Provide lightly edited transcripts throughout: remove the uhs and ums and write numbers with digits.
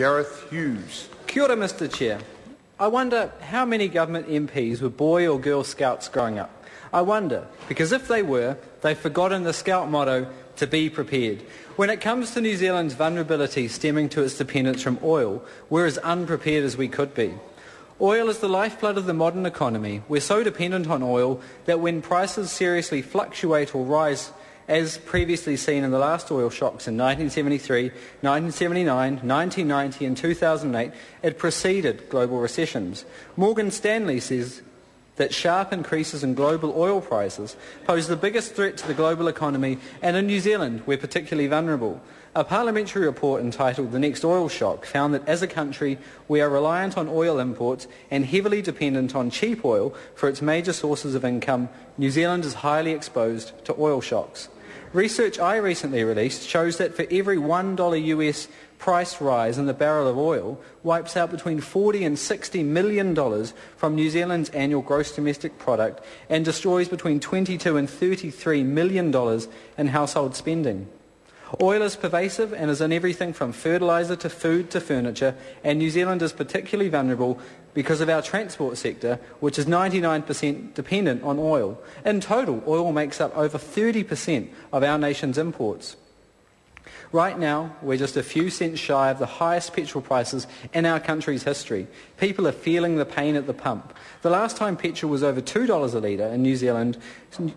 Gareth Hughes. Kia ora, Mr Chair. I wonder how many government MPs were Boy or Girl Scouts growing up. I wonder, because if they were, they've forgotten the Scout motto, to be prepared. When it comes to New Zealand's vulnerability stemming to its dependence from oil, we're as unprepared as we could be. Oil is the lifeblood of the modern economy. We're so dependent on oil that when prices seriously fluctuate or rise, as previously seen in the last oil shocks in 1973, 1979, 1990 and 2008, it preceded global recessions. Morgan Stanley says that sharp increases in global oil prices pose the biggest threat to the global economy, and in New Zealand we're particularly vulnerable. A parliamentary report entitled The Next Oil Shock found that as a country we are reliant on oil imports and heavily dependent on cheap oil for its major sources of income. New Zealand is highly exposed to oil shocks. Research I recently released shows that for every $1 US price rise in the barrel of oil wipes out between $40 and $60 million from New Zealand's annual gross domestic product and destroys between $22 and $33 million in household spending. Oil is pervasive and is in everything from fertiliser to food to furniture, and New Zealand is particularly vulnerable because of our transport sector, which is 99% dependent on oil. In total, oil makes up over 30% of our nation's imports. Right now, we're just a few cents shy of the highest petrol prices in our country's history. People are feeling the pain at the pump. The last time petrol was over $2 a litre in New Zealand,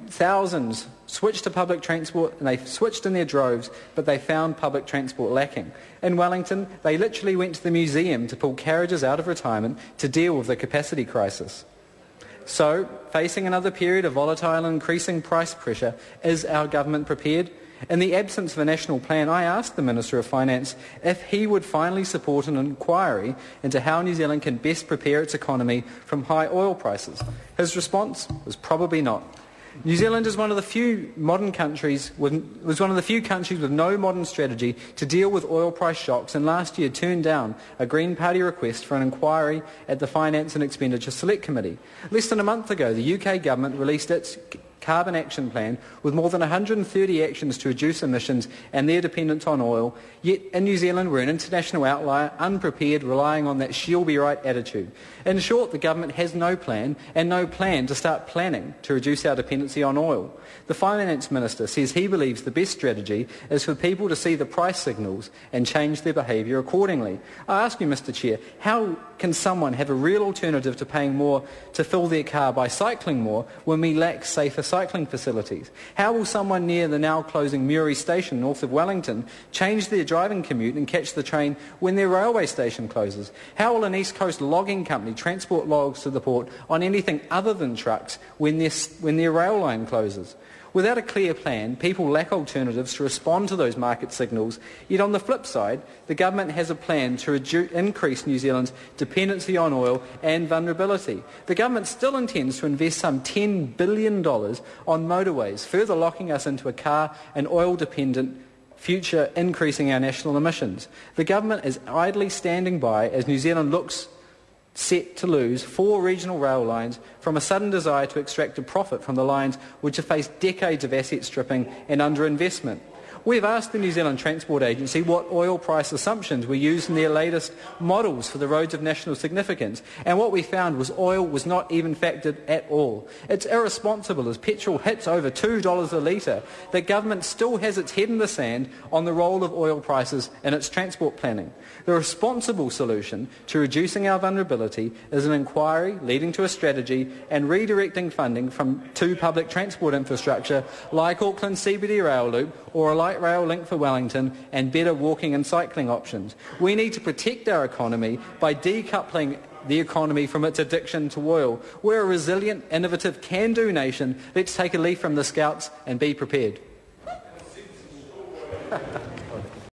thousands switched to public transport, and they switched in their droves, but they found public transport lacking. In Wellington, they literally went to the museum to pull carriages out of retirement to deal with the capacity crisis. So, facing another period of volatile and increasing price pressure, is our government prepared? In the absence of a national plan, I asked the Minister of Finance if he would finally support an inquiry into how New Zealand can best prepare its economy from high oil prices. His response was probably not. New Zealand is one of the few countries with no modern strategy to deal with oil price shocks, and last year turned down a Green Party request for an inquiry at the Finance and Expenditure Select Committee. Less than a month ago, the UK government released its Carbon Action Plan with more than 130 actions to reduce emissions and their dependence on oil, yet in New Zealand we're an international outlier, unprepared, relying on that she'll be right attitude. In short, the government has no plan, and no plan to start planning to reduce our dependency on oil. The Finance Minister says he believes the best strategy is for people to see the price signals and change their behaviour accordingly. I ask you, Mr Chair, how can someone have a real alternative to paying more to fill their car by cycling more when we lack safer cycling facilities? How will someone near the now closing Murray station north of Wellington change their driving commute and catch the train when their railway station closes? How will an East Coast logging company transport logs to the port on anything other than trucks when their rail line closes? Without a clear plan, people lack alternatives to respond to those market signals. Yet on the flip side, the government has a plan to increase New Zealand's dependency on oil and vulnerability. The government still intends to invest some $10 billion on motorways, further locking us into a car and oil-dependent future, increasing our national emissions. The government is idly standing by as New Zealand looks set to lose 4 regional rail lines from a sudden desire to extract a profit from the lines which have faced decades of asset stripping and underinvestment. We've asked the New Zealand Transport Agency what oil price assumptions were used in their latest models for the roads of national significance, and what we found was oil was not even factored at all. It's irresponsible, as petrol hits over $2 a litre, that government still has its head in the sand on the role of oil prices in its transport planning. The responsible solution to reducing our vulnerability is an inquiry leading to a strategy and redirecting funding to public transport infrastructure like Auckland CBD rail loop or a light rail link for Wellington, and better walking and cycling options. We need to protect our economy by decoupling the economy from its addiction to oil. We're a resilient, innovative, can-do nation. Let's take a leaf from the Scouts and be prepared.